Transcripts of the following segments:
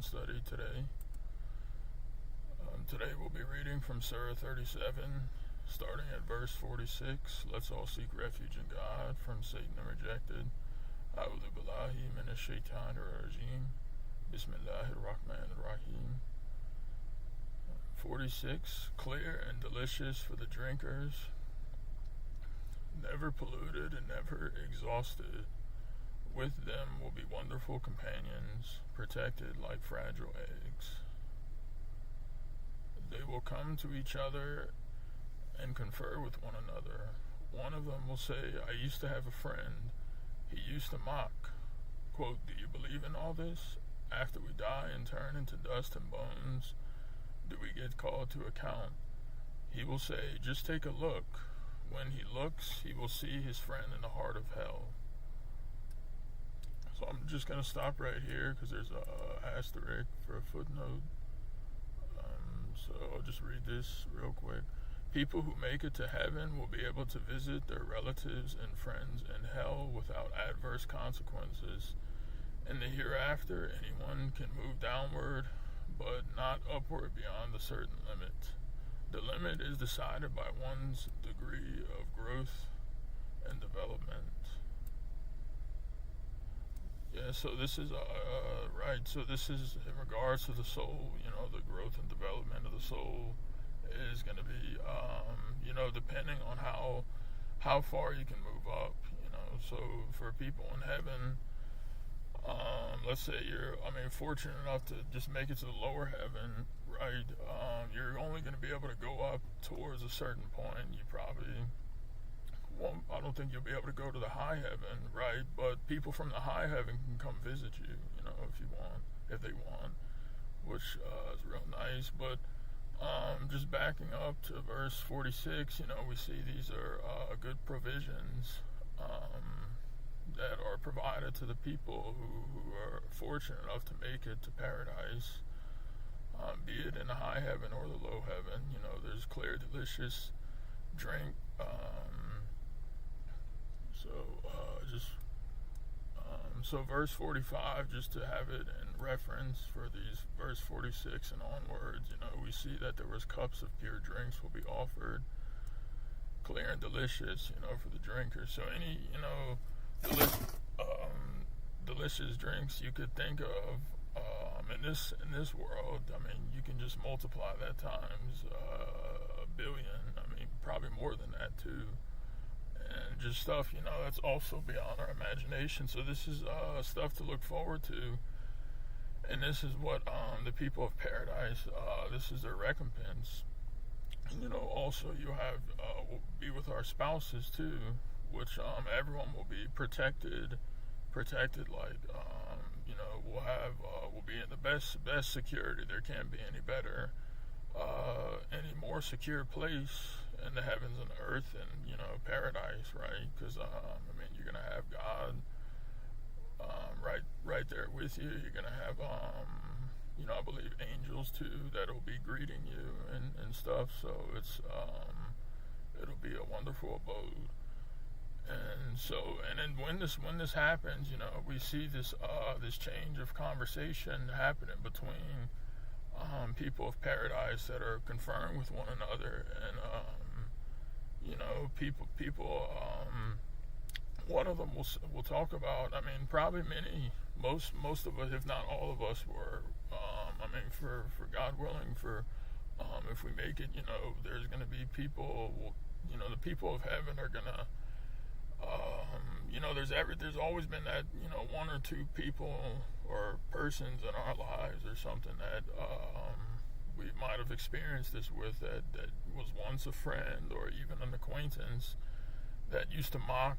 study today. Today we'll be reading from Surah 37, starting at verse 46. Let's all seek refuge in God from Satan the rejected. A'udhu billahi minash shaitanir rajim. Bismillahir rahmanir rahim. 46. Clear and delicious for the drinkers, never polluted and never exhausted. With them will be wonderful companions, protected like fragile eggs. They will come to each other and confer with one another. One of them will say, I used to have a friend. He used to mock. Quote, do you believe in all this? After we die and turn into dust and bones, do we get called to account? He will say, just take a look. When he looks, he will see his friend in the heart of hell. So I'm just going to stop right here because there's a asterisk for a footnote. So I'll just read this real quick. People who make it to heaven will be able to visit their relatives and friends in hell without adverse consequences. In the hereafter, anyone can move downward, but not upward beyond a certain limit. The limit is decided by one's degree of growth and development. Yeah, so this is, right, so this is in regards to the soul, the growth and development of the soul is going to be, depending on how far you can move up, so for people in heaven, let's say you're, fortunate enough to just make it to the lower heaven, right, you're only going to be able to go up towards a certain point. You probably won't, I don't think you'll be able to go to the high heaven, right, but people from the high heaven can come visit you, if they want, which is real nice. But just backing up to verse 46, we see these are good provisions that are provided to the people who are fortunate enough to make it to paradise, be it in the high heaven or the low heaven. There's clear, delicious drink. So verse 45, just to have it in reference for these verse 46 and onwards, we see that there was cups of pure drinks will be offered, clear and delicious, for the drinkers. So any, delicious drinks you could think of in this world, you can just multiply that times a billion. Probably more than that too. And just stuff, that's also beyond our imagination. So this is stuff to look forward to. And this is what the people of paradise, this is their recompense. Also you have, we'll be with our spouses too, which everyone will be protected like, we'll be in the best security. There can't be any better, any more secure place in the heavens and earth and, paradise, right? Because, you're going to have God, right there with you. You're going to have, I believe angels too, that'll be greeting you and stuff. So it's, it'll be a wonderful abode. And then when this happens, we see this change of conversation happening between, people of paradise that are conferring with one another, and, people, one of them will talk about, probably most of us, if not all of us were, for God willing, if we make it, there's going to be people, the people of heaven are going to, there's always been that, one or two people or persons in our lives or something that, we might have experienced this with, that was once a friend or even an acquaintance that used to mock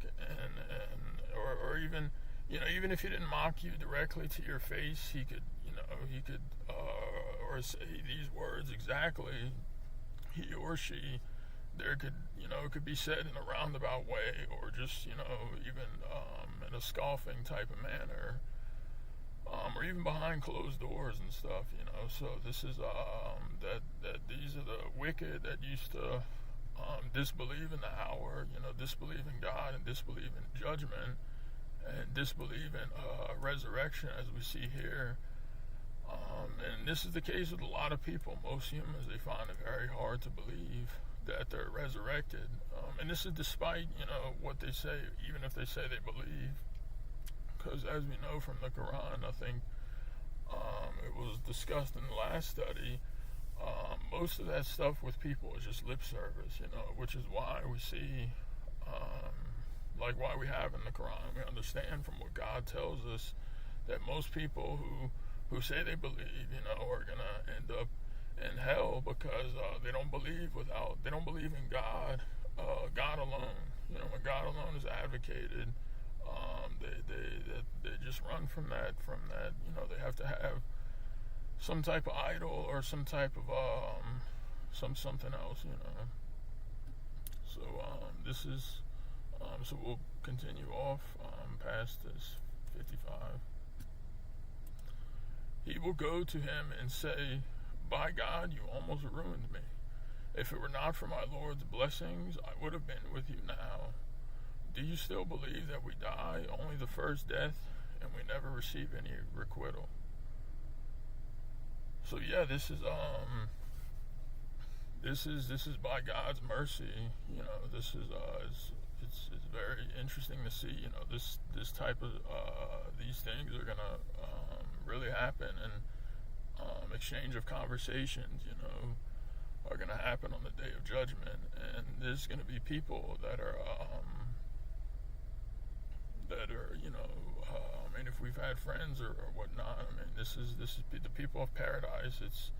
or even, even if he didn't mock you directly to your face, he could, or say these words exactly, he or she, there could, it could be said in a roundabout way, or just, even in a scoffing type of manner, or even behind closed doors and stuff, so this is, that these are the wicked that used to, disbelieve in the hour, disbelieve in God and disbelieve in judgment and disbelieve in, resurrection, as we see here, this is the case with a lot of people. Most humans, they find it very hard to believe that they're resurrected. And this is despite, what they say, even if they say they believe. Because as we know from the Quran, I think it was discussed in the last study, most of that stuff with people is just lip service, which is why we see, why we have in the Quran, we understand from what God tells us that most people who say they believe, are going to end up in hell because they don't believe in God, God alone. When God alone is advocated, they just run from that. They have to have some type of idol or some type of something else. So this is so we'll continue off past this 55. He will go to him and say, "By God, you almost ruined me. If it were not for my Lord's blessings, I would have been with you now. Do you still believe that we die only the first death and we never receive any requital?" So yeah, this is by God's mercy. This is it's very interesting to see. This type of these things are gonna really happen, and exchange of conversations, are gonna happen on the day of judgment, and there's gonna be people that are if we've had friends or whatnot, this is the people of paradise. It's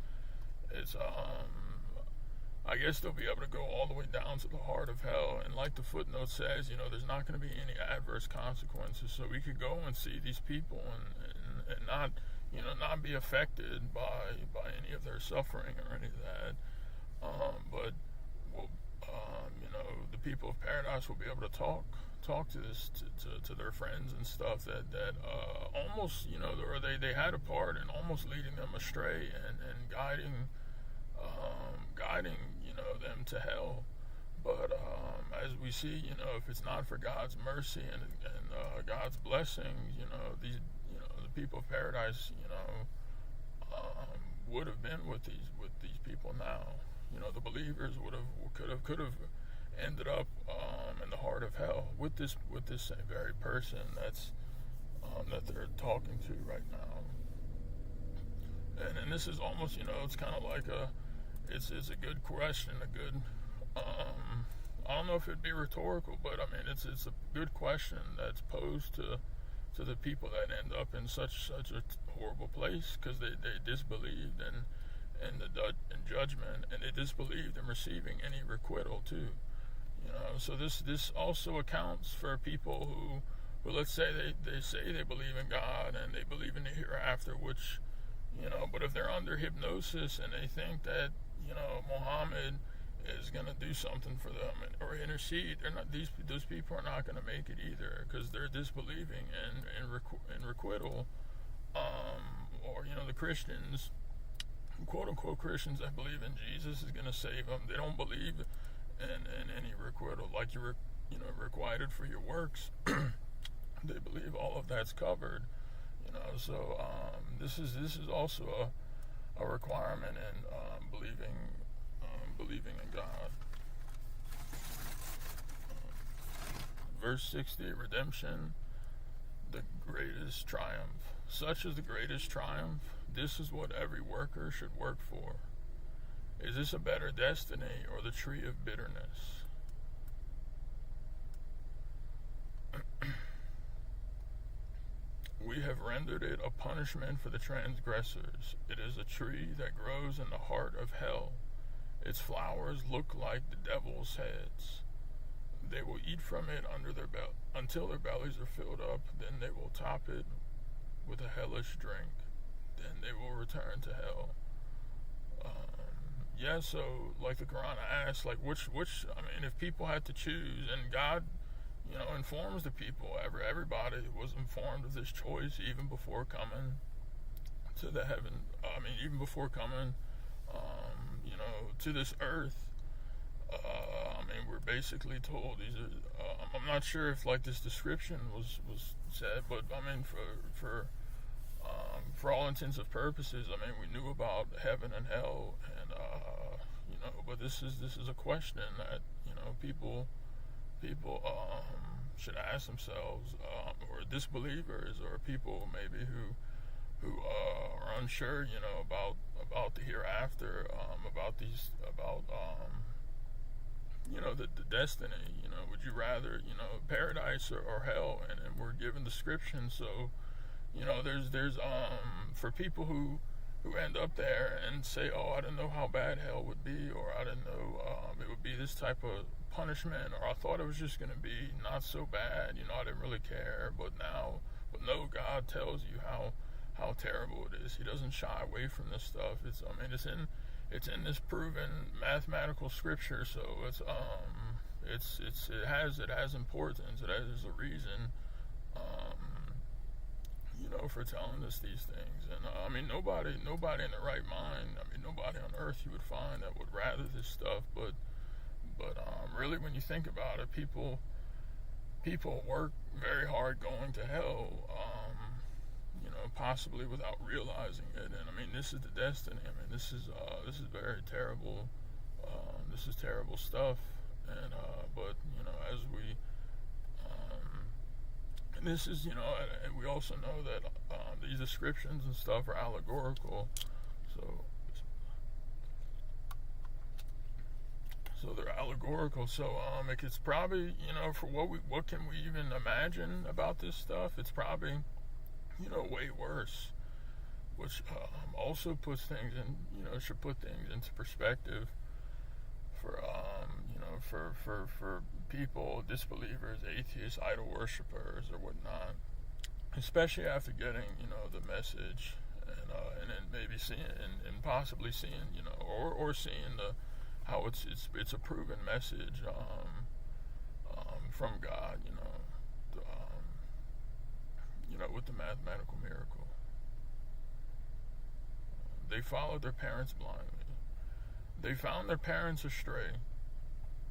I guess they'll be able to go all the way down to the heart of hell, and like the footnote says, there's not going to be any adverse consequences. So we could go and see these people and not not be affected by any of their suffering or any of that. But we'll, the people of paradise will be able to talk to this to their friends and stuff that almost or they had a part in almost leading them astray and guiding them to hell. But as we see, if it's not for God's mercy and God's blessings, these the people of paradise would have been with these people now. The believers could have ended up in the heart of hell with this very person that they're talking to right now. And this is almost it's kind of like it's a good question, a good I don't know if it'd be rhetorical, but it's a good question that's posed to the people that end up in such a horrible place, because they disbelieved in judgment, and they disbelieved in receiving any requital too. So this also accounts for people who let's say they say they believe in God and they believe in the hereafter, which but if they're under hypnosis and they think that Muhammad is going to do something for them or intercede, those people are not going to make it either, because they're disbelieving in requital, or the Christians, quote unquote Christians that believe in Jesus is going to save them. They don't believe in any requital, like you're requited for your works. They believe all of that's covered. So this is also a requirement in believing in God. Verse 60, redemption, the greatest triumph. Such is the greatest triumph. This is what every worker should work for. Is this a better destiny or the tree of bitterness? We have rendered it a punishment for the transgressors. It is a tree that grows in the heart of hell. Its flowers look like the devil's heads. They will eat from it until their bellies are filled up. Then they will top it with a hellish drink. Then they will return to hell. So like the Quran asks, like which if people had to choose, and God informs the people, everybody was informed of this choice even before coming to the heaven, even before coming to this earth. We're basically told these are I'm not sure if like this description was said, but for for all intents and purposes, I mean, we knew about heaven and hell, and but this is a question that people should ask themselves, or disbelievers, or people maybe who are unsure, about the hereafter, about the destiny. Would you rather, paradise or hell? And we're given descriptions. So, there's for people who end up there and say, oh, I didn't know how bad hell would be, or I didn't know it would be this type of punishment, or I thought it was just going to be not so bad. I didn't really care, but no, God tells you how terrible it is. He doesn't shy away from this stuff. It's in this proven mathematical scripture, so it has importance. It has a reason, for telling us these things. And nobody in the right mind, nobody on earth you would find that would rather this stuff. But really, when you think about it, people work very hard going to hell, possibly without realizing it. And this is the destiny. This is very terrible. This is terrible stuff. And but as we and this is and we also know that these descriptions and stuff are allegorical. So they're allegorical. So it's probably, for what can we even imagine about this stuff? It's probably, way worse, which also puts things in, should put things into perspective for for people, disbelievers, atheists, idol worshippers, or whatnot, especially after getting, the message, and then maybe seeing and possibly seeing, or seeing how it's a proven message from God, with the mathematical miracle. They followed their parents blindly. They found their parents astray,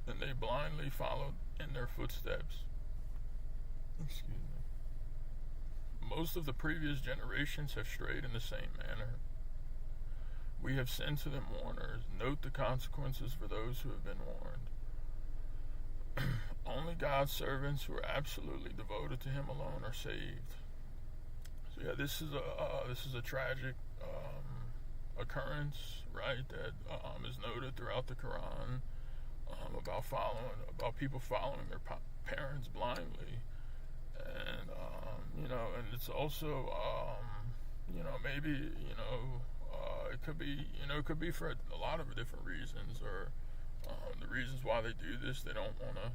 and they blindly followed in their footsteps. Excuse me. Most of the previous generations have strayed in the same manner. We have sent to them warners. Note the consequences for those who have been warned. Only God's servants who are absolutely devoted to Him alone are saved. So yeah, this is a tragic occurrence, right? That is noted throughout the Quran about people following their parents blindly, and and it's also maybe it could be for a lot of different reasons, or the reasons why they do this. They don't want to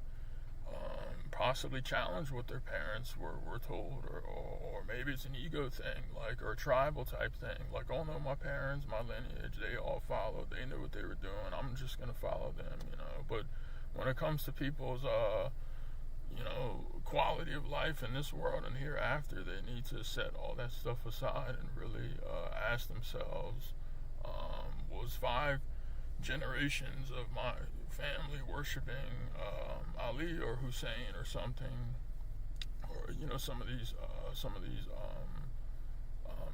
possibly challenge what their parents were told, or maybe it's an ego thing, or a tribal type thing, oh no, my parents, my lineage, they all followed, they knew what they were doing, I'm just going to follow them, but when it comes to people's quality of life in this world and hereafter, they need to set all that stuff aside and really ask themselves, was 5 generations of my family worshiping Ali or Hussein or something, or some of these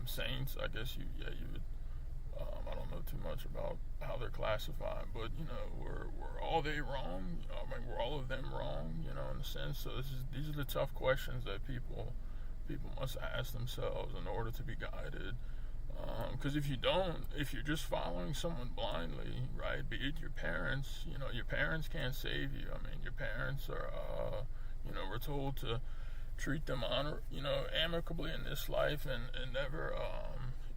saints? I guess you would. I don't know too much about how they're classified, but were all they wrong? Were all of them wrong? In a sense. So these are the tough questions that people must ask themselves in order to be guided. Because if you're just following someone blindly, right? Be it your parents, your parents can't save you. Your parents are, we're told to treat them amicably in this life, and never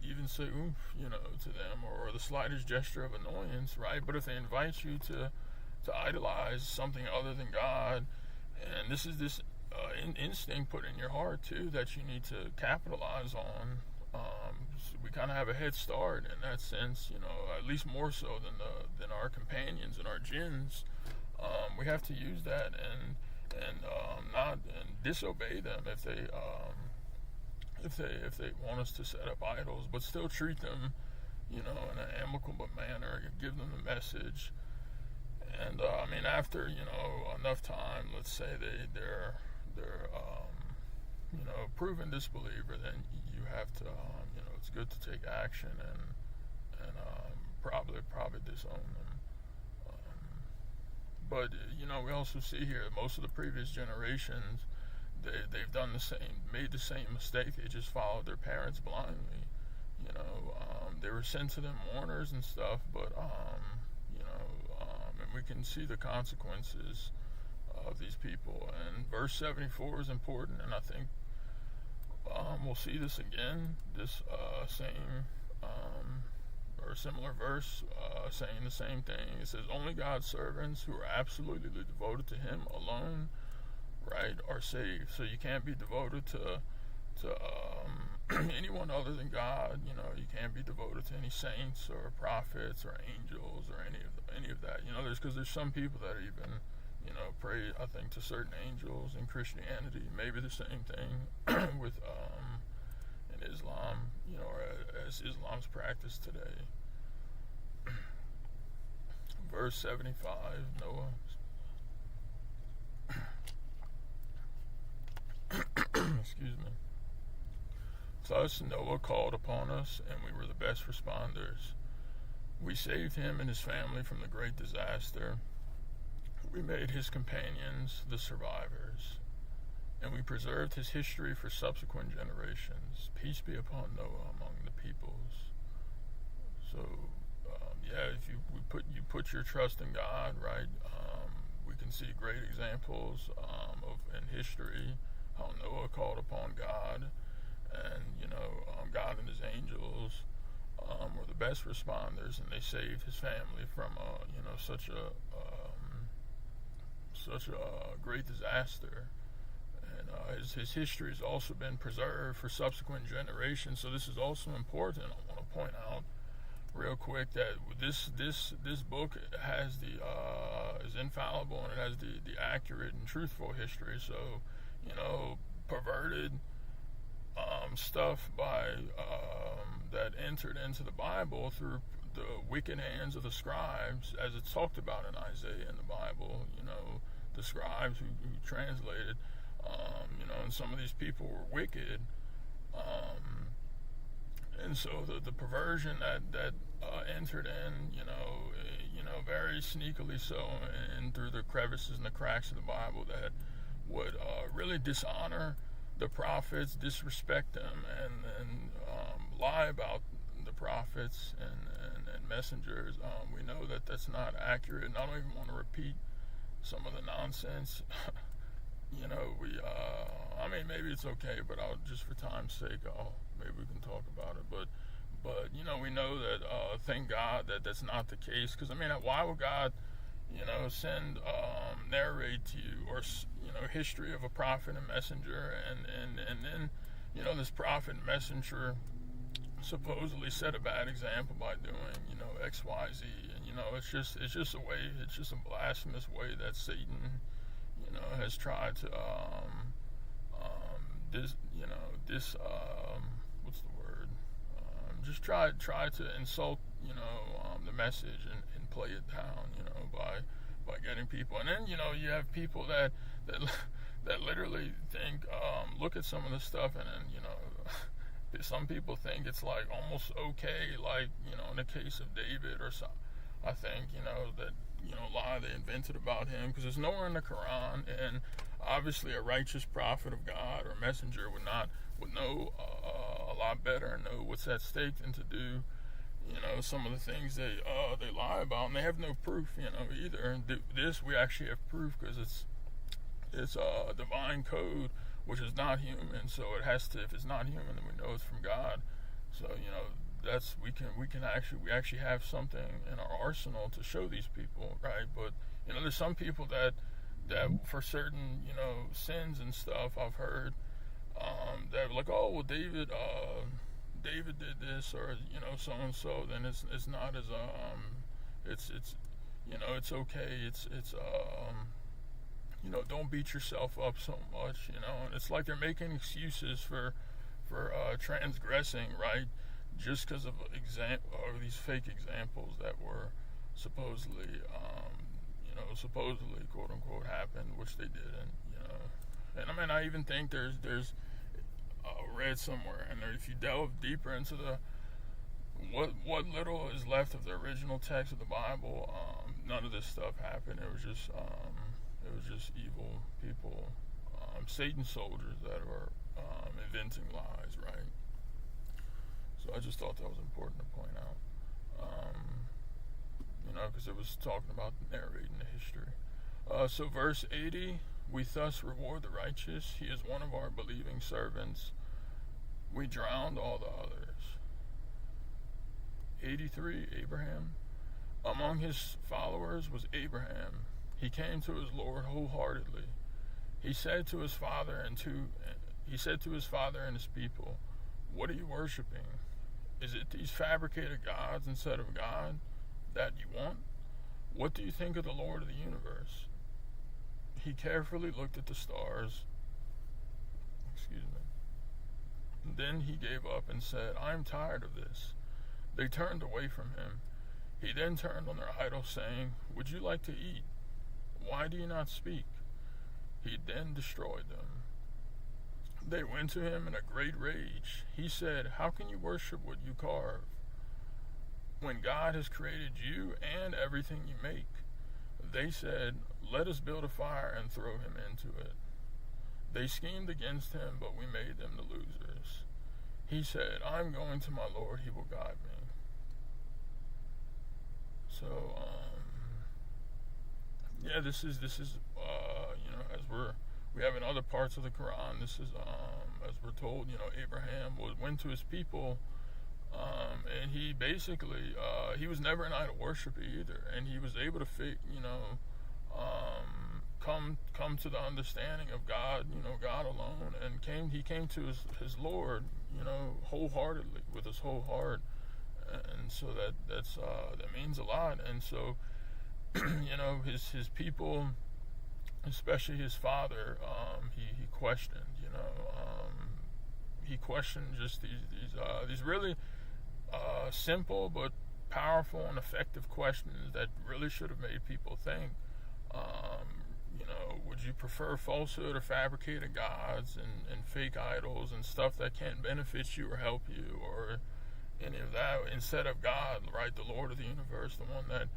even say oof, to them, or the slightest gesture of annoyance, right? But if they invite you to idolize something other than God, and this is this instinct put in your heart too that you need to capitalize on. So we kind of have a head start in that sense, at least more so than our companions and our jinns. We have to use that and not disobey them if they want us to set up idols, but still treat them, in an amicable manner, give them the message. And after enough time, let's say they're proven disbeliever, then you have to, it's good to take action and probably disown them. But we also see here most of the previous generations, they've done the same, made the same mistake. They just followed their parents blindly. They were sent to them mourners and stuff, but and we can see the consequences of these people. And verse 74 is important, and I think we'll see this again. This same or similar verse saying the same thing. It says, "Only God's servants who are absolutely devoted to Him alone, right, are saved." So you can't be devoted to anyone other than God. You can't be devoted to any saints or prophets or angels or any of that. There's some people that even pray, I think, to certain angels in Christianity. Maybe the same thing with in Islam, or as Islam's practice today. Verse 75, Noah. Excuse me. Thus Noah called upon us, and we were the best responders. We saved him and his family from the great disaster. We made his companions the survivors, and we preserved his history for subsequent generations. Peace be upon Noah among the peoples. So, if you put your trust in God, right? We can see great examples of in history how Noah called upon God, and God and his angels were the best responders, and they saved his family from such a great disaster. And his history has also been preserved for subsequent generations. So this is also important. I want to point out real quick that this book has is infallible, and it has the accurate and truthful history. So perverted stuff by that entered into the Bible through the wicked hands of the scribes, as it's talked about in Isaiah in the Bible. The scribes who translated, and some of these people were wicked, and so the perversion that entered in, very sneakily so, and through the crevices and the cracks of the Bible, that would really dishonor the prophets, disrespect them, and lie about the prophets and messengers. We know that that's not accurate, and I don't even want to repeat some of the nonsense. Maybe it's okay, but I'll just for time's sake, maybe we can talk about it. But we know that thank God that that's not the case. Because why would God, send narrate to you or history of a prophet and messenger, and then this prophet and messenger supposedly set a bad example by doing X, Y, Z, and it's just a blasphemous way that Satan has tried to what's the word, just try to insult the message and play it down by getting people. And then you have people that literally think, look at some of the stuff, and then some people think it's like almost okay, like in the case of David or so. I think that lie they invented about him, because there's nowhere in the Quran, and obviously a righteous prophet of God or messenger would know a lot better and know what's at stake than to do some of the things they lie about, and they have no proof either. And this we actually have proof, because it's a divine code, which is not human. So it has to, if it's not human, then we know it's from God. So that's we actually have something in our arsenal to show these people, right? But there's some people that for certain sins and stuff, I've heard that are like, oh well, David did this, or so and so, then it's not as it's okay, it's don't beat yourself up so much, and it's like they're making excuses for transgressing, right? Just because of these fake examples that were supposedly quote unquote happened, which they didn't, And I even think there's read somewhere, and if you delve deeper into the what little is left of the original text of the Bible, none of this stuff happened. It was just evil people, Satan soldiers that were inventing lies, right? So I just thought that was important to point out, because it was talking about narrating the history. So verse 80, we thus reward the righteous. He is one of our believing servants. We drowned all the others. 83, Abraham. Among his followers was Abraham. He came to his Lord wholeheartedly. He said to his father and his people, "What are you worshiping? Is it these fabricated gods instead of God that you want? What do you think of the Lord of the universe?" He carefully looked at the stars. Then he gave up and said, "I am tired of this." They turned away from him. He then turned on their idols, saying, "Would you like to eat? Why do you not speak?" He then destroyed them. They went to him in a great rage. He said, "How can you worship what you carve, when God has created you and everything you make?" They said, "Let us build a fire and throw him into it." They schemed against him, but we made them the losers. He said, "I'm going to my Lord, he will guide me." So, this is as we have in other parts of the Quran, this is, as we're told, Abraham went to his people, and he basically, he was never an idol worshiper either, and he was able to come to the understanding of God, God alone, and he came to his Lord, wholeheartedly, with his whole heart, and so that means a lot. And so, his people, especially his father, he questioned, he questioned just these really simple but powerful and effective questions that really should have made people think. Would you prefer falsehood or fabricated gods and fake idols and stuff that can't benefit you or help you or any of that instead of God, right? The Lord of the universe, the one that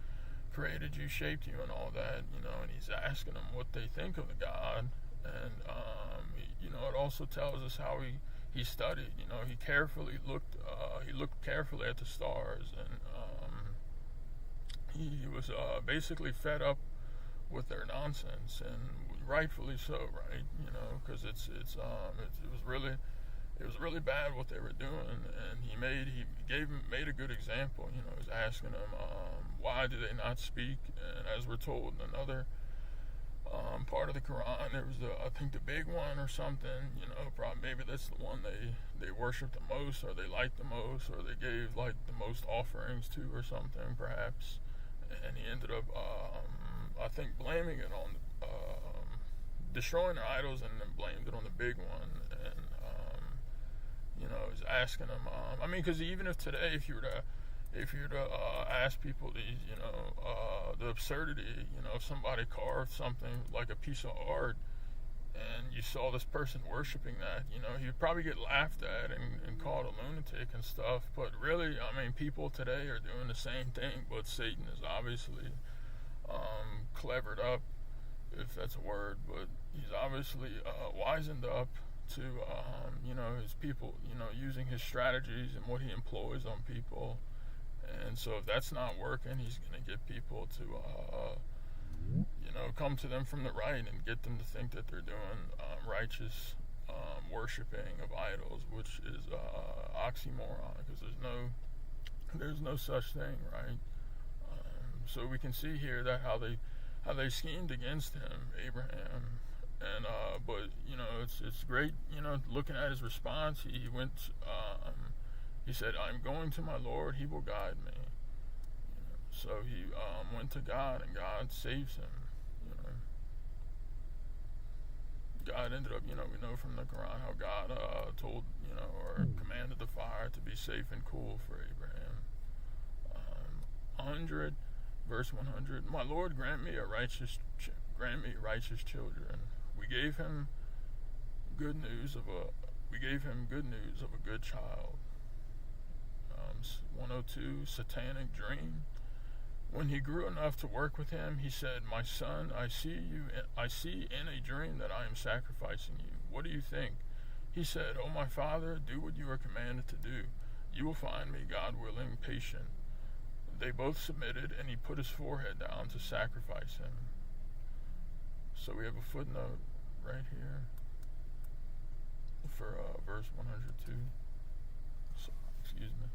created you, shaped you, and all that, and he's asking them what they think of the God. And, it also tells us how he studied, he carefully looked carefully at the stars, and he was basically fed up with their nonsense, and rightfully so, right? Because it was really bad what they were doing, and he made a good example. He was asking them, why do they not speak? And as we're told in another part of the Quran, there was I think the big one or something. Probably maybe that's the one they worshipped the most, or they liked the most, or they gave like the most offerings to, or something, perhaps. And he ended up, I think, blaming it on destroying their idols, and then blamed it on the big one. And he's asking them. Because even if today, if you were to ask people these, the absurdity, if somebody carved something like a piece of art, and you saw this person worshiping that, you'd probably get laughed at and called a lunatic and stuff. But really, people today are doing the same thing, but Satan is obviously clevered up, if that's a word, but he's obviously wizened up to, his people, using his strategies and what he employs on people. And so if that's not working, he's going to get people to, come to them from the right and get them to think that they're doing righteous worshiping of idols, which is oxymoron, because there's no such thing, right? So we can see here that how they schemed against him, Abraham, and but it's great, looking at his response. He went, he said, "I'm going to my Lord; he will guide me." So he went to God, and God saves him. God ended up, we know from the Quran how God told, or commanded the fire to be safe and cool for Abraham. 100, verse 100. My Lord, grant me righteous children. We gave him good news of We gave him good news of a good child. 102, satanic dream. When he grew enough to work with him, he said, "My son, I see in a dream that I am sacrificing you. What do you think?" He said, "Oh, my father, do what you are commanded to do. You will find me, God willing, patient." They both submitted, and he put his forehead down to sacrifice him. So we have a footnote right here for verse 102. So, excuse me.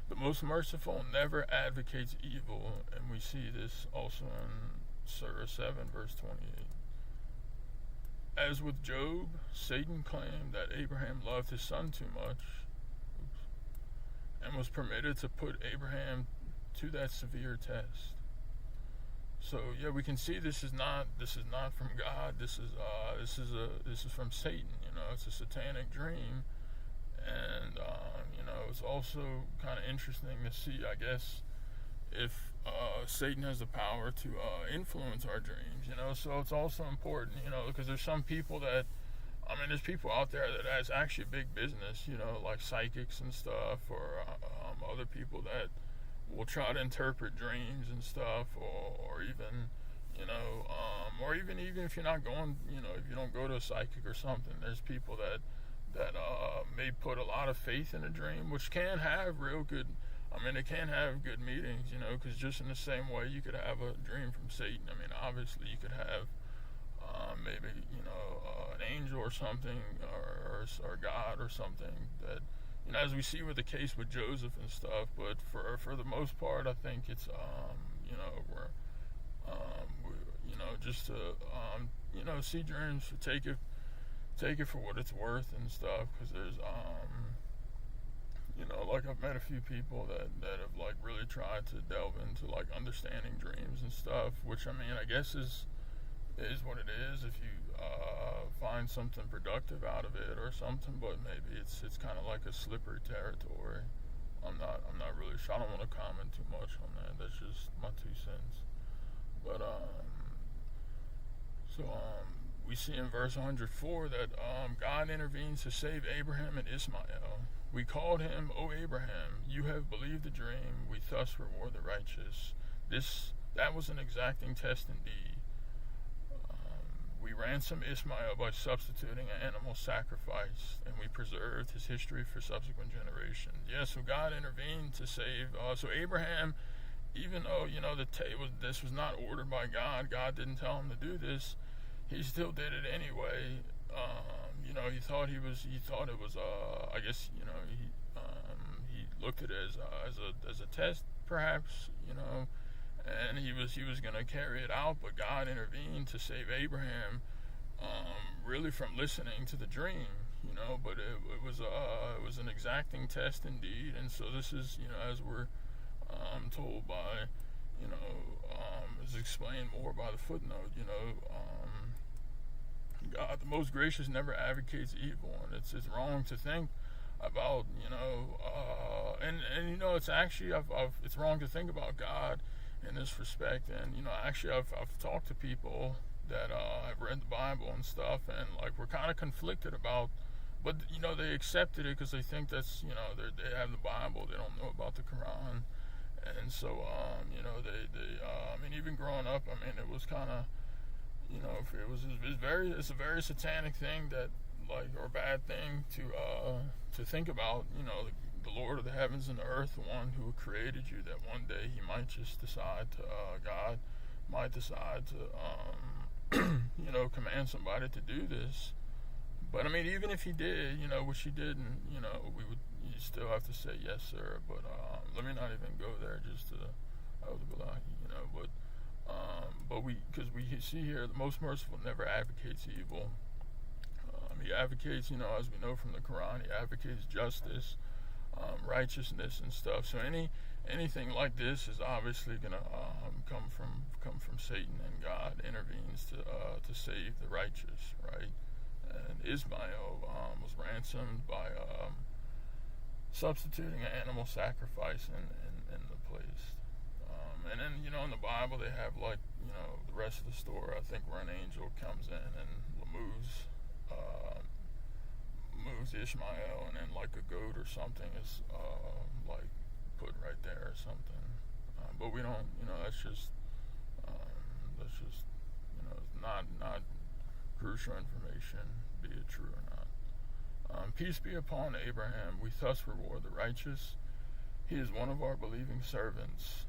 The most merciful never advocates evil, and we see this also in Surah 7, verse 28. As with Job, Satan claimed that Abraham loved his son too much, and was permitted to put Abraham to that severe test. So yeah, we can see this is not from God. This is from Satan. It's a satanic dream. And, it's also kind of interesting to see, I guess, if Satan has the power to influence our dreams, So it's also important, because there's some people that, there's people out there that has actually big business, like psychics and stuff, or other people that will try to interpret dreams and stuff, or even, or even if you're not going, if you don't go to a psychic or something, there's people that may put a lot of faith in a dream, which can have real good, it can have good meanings, because just in the same way you could have a dream from Satan, obviously you could have maybe, an angel or something, or God or something that, as we see with the case with Joseph and stuff, but for the most part, I think it's, just to, see dreams, take it for what it's worth and stuff, because there's like I've met a few people that have like really tried to delve into like understanding dreams and stuff, which I guess is what it is if you find something productive out of it or something, but maybe it's kind of like a slippery territory. I'm not really sure. I don't want to comment too much on that. That's just my 2 cents. But we see in verse 104 that God intervenes to save Abraham and Ishmael. We called him, "O Abraham, you have believed the dream. We thus reward the righteous." That was an exacting test indeed. We ransomed Ishmael by substituting an animal sacrifice, and we preserved his history for subsequent generations. Yeah, so God intervened to save. So Abraham, even though this was not ordered by God, God didn't tell him to do this. He still did it anyway. He thought it was. I guess he looked at it as a test, perhaps. And he was going to carry it out, but God intervened to save Abraham, really from listening to the dream. But it was an exacting test indeed, and so this is as we're told by is explained more by the footnote. God, the most gracious, never advocates evil, and it's wrong to think about and it's actually it's wrong to think about God in this respect. And actually I've talked to people that have read the Bible and stuff, and like we're kind of conflicted about, but they accepted it because they think that's they have the Bible, they don't know about the Quran, and so they even growing up, it was kind of it's a very satanic thing that or bad thing to think about. The Lord of the heavens and the earth, the one who created you, that one day he might just decide to, God might decide to, command somebody to do this. But even if he did, which he didn't, you still have to say yes, sir. But let me not even go there just to, but because we see here, the most merciful never advocates evil. He advocates, as we know from the Quran, he advocates justice, righteousness and stuff. So anything like this is obviously going to come from Satan, and God intervenes to save the righteous, right? And Ishmael was ransomed by substituting an animal sacrifice in the place. And then in the Bible they have the rest of the story, I think, where an angel comes in and removes Ishmael, and then like a goat or something is like put right there or something. But we don't, that's just, not crucial information, be it true or not. Peace be upon Abraham. We thus reward the righteous. He is one of our believing servants.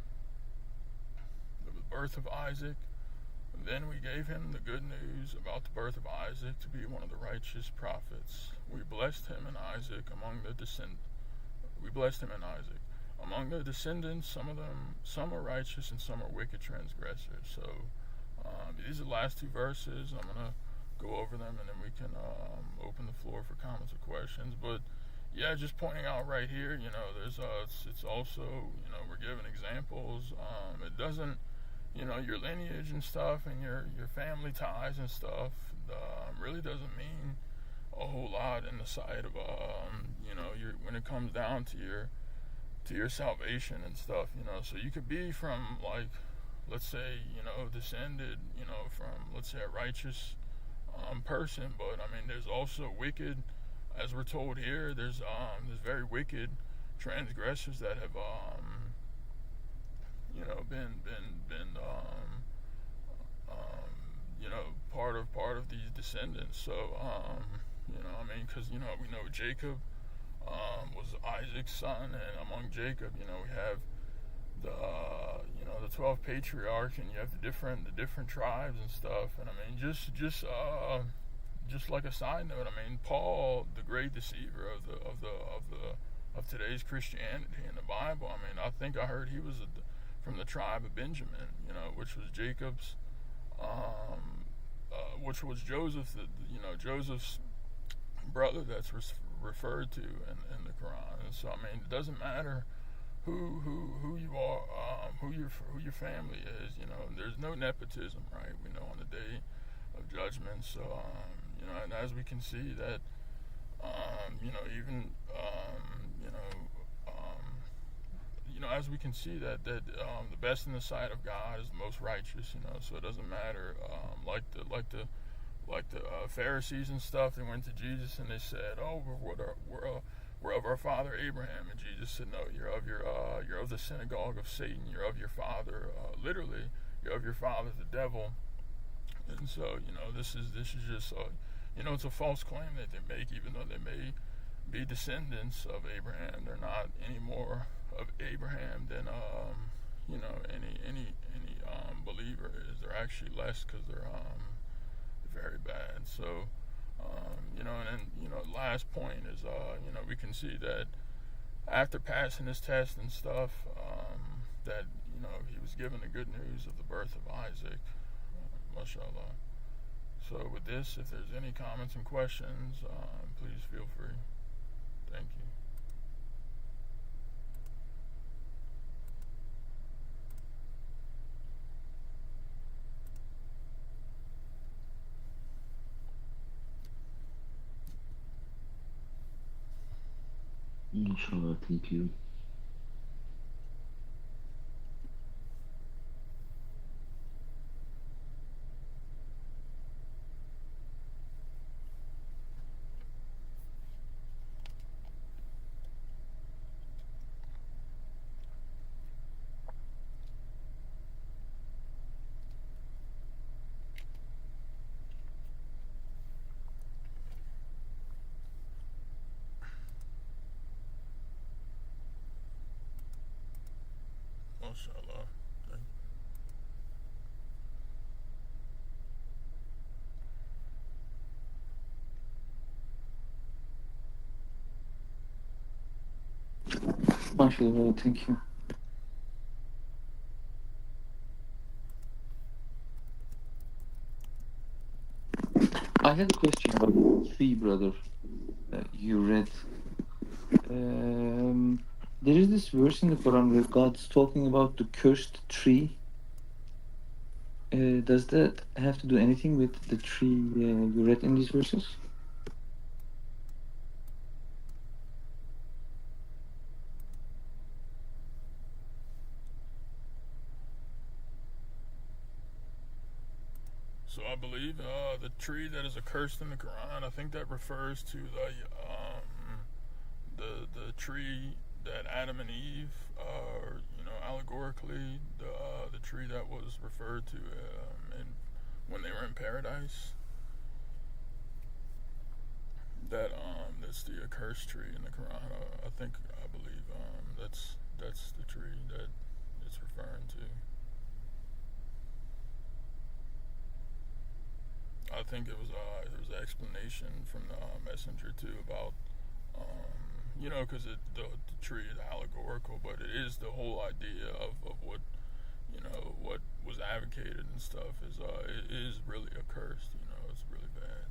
The birth of Isaac. Then we gave him the good news about the birth of Isaac to be one of the righteous prophets. We blessed him and Isaac among the Among the descendants, some are righteous and some are wicked transgressors. So these are the last two verses. I'm gonna go over them and then we can open the floor for comments or questions. But yeah, just pointing out right here, there's it's also, we're given examples. It doesn't, your lineage and stuff and your family ties and stuff really doesn't mean a whole lot in the sight of when it comes down to your salvation and stuff. So you could be from, like, let's say, descended, from, let's say, a righteous person, but I mean there's also wicked, as we're told here, there's very wicked transgressors that have been part of these descendants. So because we know Jacob was Isaac's son, and among Jacob, we have the 12 patriarchs, and you have the different tribes and stuff. And I mean, just like a side note, I mean, Paul, the great deceiver of today's Christianity in the Bible, I mean, I think I heard he was from the tribe of Benjamin, which was Jacob's, which was Joseph, Joseph's brother that's referred to in the Quran. And so I mean, it doesn't matter who you are, who your family is. There's no nepotism, right? We know on the day of judgment. So and as we can see that, as we can see that the best in the sight of God is the most righteous. So it doesn't matter. Like the Pharisees and stuff, they went to Jesus and they said, "Oh, we're of our father Abraham," and Jesus said, "No, you're of the synagogue of Satan. You're of your father, literally, you're of your father, the devil." And so, this is just, it's a false claim that they make, even though they may be descendants of Abraham. They're not any more of Abraham than, any believer is. They're actually less, because they're very bad. So, and then, last point is, we can see that after passing his test and stuff, that, he was given the good news of the birth of Isaac. Mashallah. So with this, if there's any comments and questions, please feel free. Thank you. Inshallah, thank you. Mashallah. Thank Mashallah, thank you. I had a question about the tree, brother. You read. There is this verse in the Quran where God's talking about the cursed tree. Does that have to do anything with the tree you read in these verses? So I believe the tree that is accursed in the Quran, I think that refers to the the tree that Adam and Eve, allegorically, the tree that was referred to when they were in paradise. That's the accursed tree in the Quran. I believe that's the tree that it's referring to. I think there was an explanation from the messenger too about because the tree is allegorical, but it is the whole idea of what what was advocated and stuff it is really accursed. It's really bad.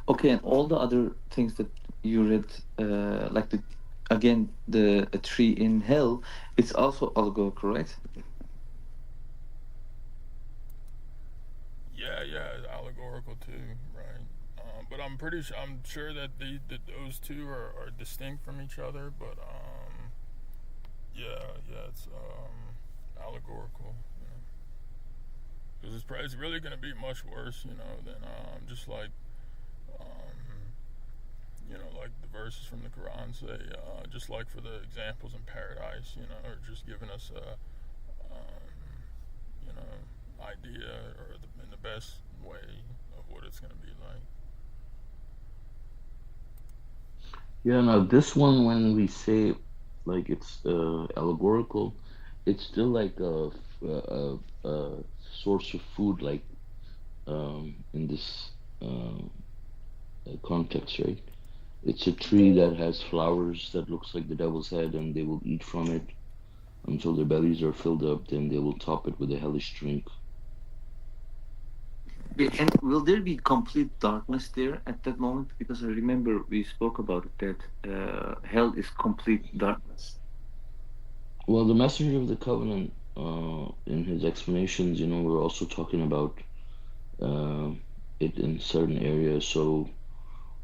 Okay, and all the other things that you read, like the tree in hell, it's also allegorical, right? Yeah, it's allegorical too, right? But I'm sure that those two are distinct from each other. But it's allegorical. Because it's really going to be much worse, than just like like the verses from the Quran say, just like for the examples in paradise, or just giving us a idea or in the best way of what it's going to be like. Yeah, now this one, when we say like it's allegorical, it's still like a source of food, like in this context, right? It's a tree that has flowers that looks like the devil's head, and they will eat from it until their bellies are filled up. Then they will top it with a hellish drink. Yeah, and will there be complete darkness there at that moment? Because I remember we spoke about it that hell is complete darkness. Well, the messenger of the covenant, in his explanations, we're also talking about uh, it in certain areas. So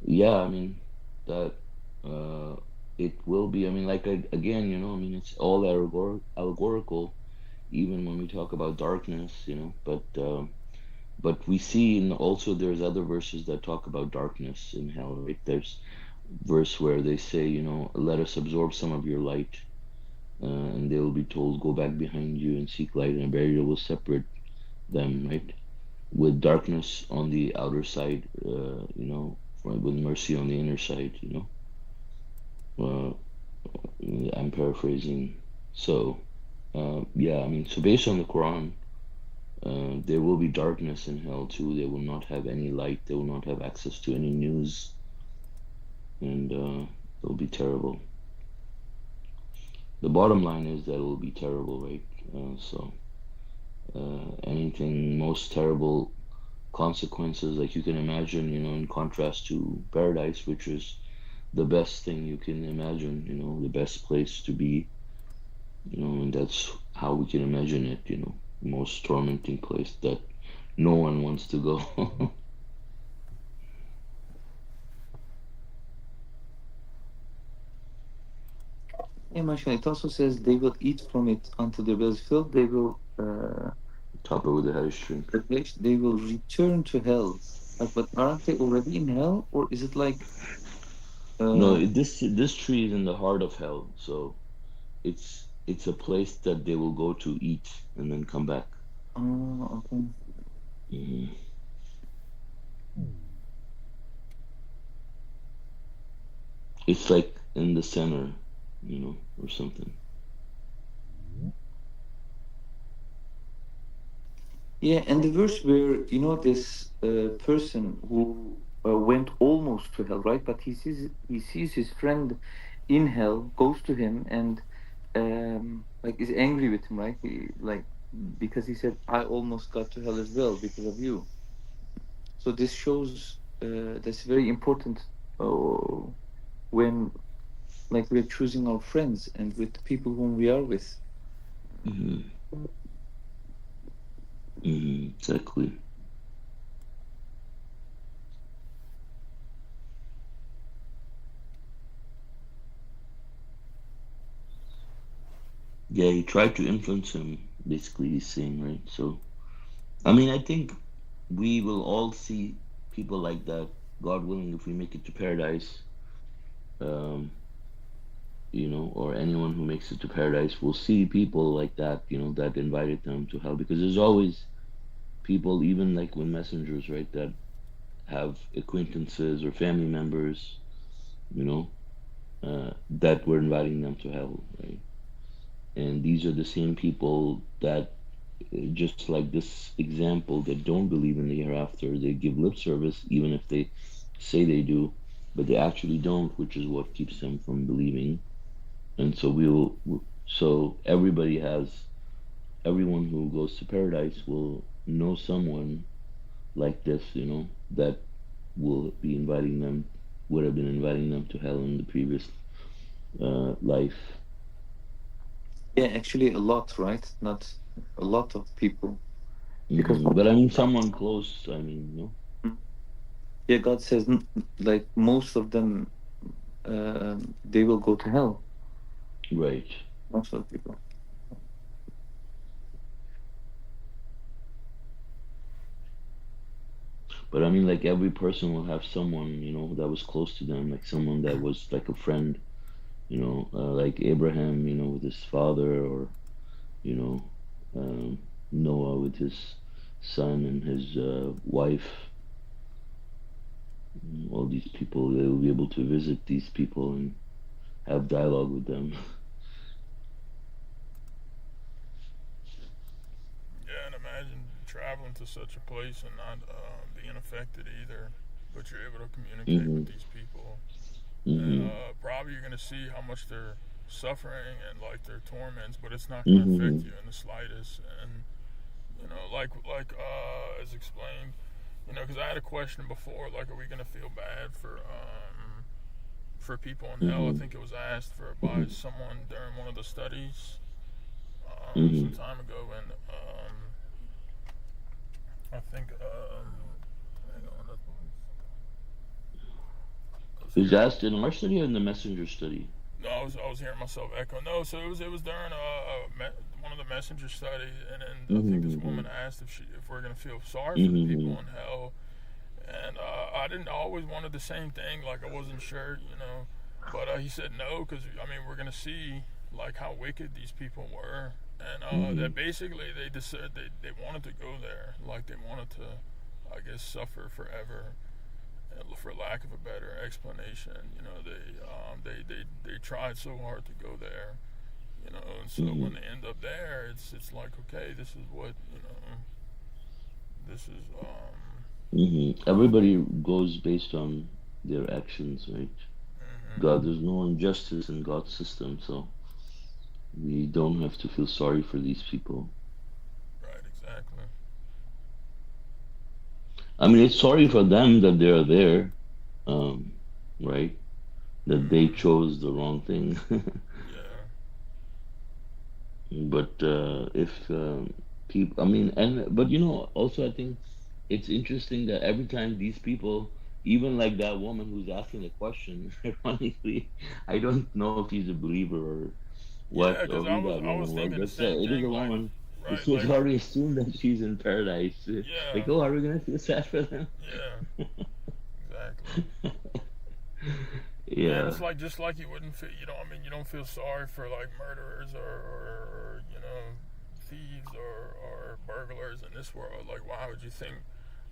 yeah, I mean that uh, it will be. I mean, like again, I mean, it's all allegorical, even when we talk about darkness, but we see also there's other verses that talk about darkness in hell, right? There's verse where they say, let us absorb some of your light, and they will be told, go back behind you and seek light, and a barrier will separate them, right? With darkness on the outer side, with mercy on the inner side, Uh, I'm paraphrasing. So, yeah, I mean, so based on the Quran, there will be darkness in hell too. They will not have any light. They will not have access to any news, and it'll be terrible. The bottom line is that it will be terrible, right? Anything most terrible consequences, like you can imagine, in contrast to paradise, which is the best thing you can imagine, the best place to be, and that's how we can imagine it, most tormenting place that no one wants to go. Yeah, mashallah. It also says they will eat from it until their bellies filled. They will Top it with a hellish drink. they will return to hell. Like, but aren't they already in hell, or is it like No, uh? this tree is in the heart of hell, so it's a place that they will go to eat and then come back. Oh, okay. Mhm. It's like in the center, or something. Yeah, and the verse where this person who went almost to hell, right? But he sees his friend in hell, goes to him, and like is angry with him, right? Because he said, "I almost got to hell as well because of you." So this shows that's very important uh, when like we're choosing our friends and with the people whom we are with. Hmm. Exactly. Yeah, he tried to influence him, basically, he's saying, right? So I mean, I think we will all see people like that, God willing, if we make it to paradise. Um, or anyone who makes it to paradise will see people like that, that invited them to hell, because there's always people, even like when messengers, right, that have acquaintances or family members, you know, that were inviting them to hell, right? And these are the same people that, just like this example, that don't believe in the hereafter. They give lip service, even if they say they do, but they actually don't, which is what keeps them from believing. And so everyone who goes to paradise will know someone like this, that will be inviting them, would have been inviting them to hell in the previous life. Yeah, actually a lot, right? Not a lot of people. Because But I mean, someone close. I mean, yeah, God says like most of them they will go to hell. right. Most of the people. But I mean, like every person will have someone, that was close to them, like someone that was like a friend, like Abraham, with his father, or you know, Noah with his son and his wife. All these people, they will be able to visit these people and have dialogue with them. Yeah, and imagine traveling to such a place and not being affected either, but you're able to communicate with Hmm. these people, and Hmm. probably you're gonna see how much they're suffering and like their torments, but it's not gonna affect Hmm. you in the slightest. And as explained, because I had a question before, like, are we gonna feel bad for people in hell? I Hmm. think it was asked for by Hmm. someone during one of the studies some Hmm. time ago, and I think hang on, I was Is hearing. asked in our study or in the messenger study? No, I was hearing myself echo. No, so it was during one of the messenger studies, and then I think this Hmm. woman asked if we're gonna feel sorry for the Hmm. people in hell, and I didn't always wanted the same thing. Like I wasn't sure, but he said no, because I mean we're gonna see like how wicked these people were, and Hmm. that basically they decided they wanted to go there, like they wanted to, I guess, suffer forever, for lack of a better explanation. They tried so hard to go there, and so Hmm. when they end up there, it's like, okay, this is what, this is Everybody goes based on their actions, right? mhm, God, there's no injustice in God's system, so we don't have to feel sorry for these people. right, exactly. I mean, it's sorry for them that they're there, um, right? That they Mhm. chose the wrong thing. Yeah. But if people, I mean, but also I think it's interesting that every time these people, even like that woman who's asking the question, ironically, I don't know if he's a believer or what, Yeah, or because who I was that I woman was was, thinking the but same it is thing. a Like, woman. right, She's like, already assumed that she's in paradise. yeah, Like, oh, are we gonna feel sad for them? yeah, exactly. Yeah, and Yeah. it's like just like you wouldn't feel, I mean, you don't feel sorry for like murderers or thieves or burglars in this world. Like, why would you think?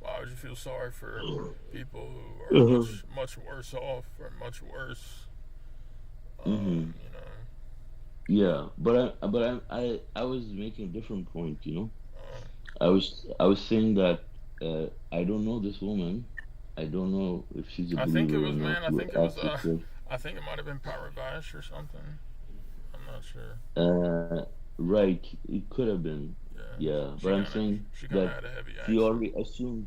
Why would you feel sorry for people who are Uh-huh. much worse off or much worse? Hmm. You know. Yeah, but I was making a different point. Uh, I was saying that I don't know this woman. I don't know if she's a I think it believer or was, not. man. I Who think it was. asked this question? I think it might have been Paravash or something. I'm not sure. Uh, right, it could have been. Yeah, Yeah, but she I'm kind of saying she kind of that had a heavy she accent. already assumed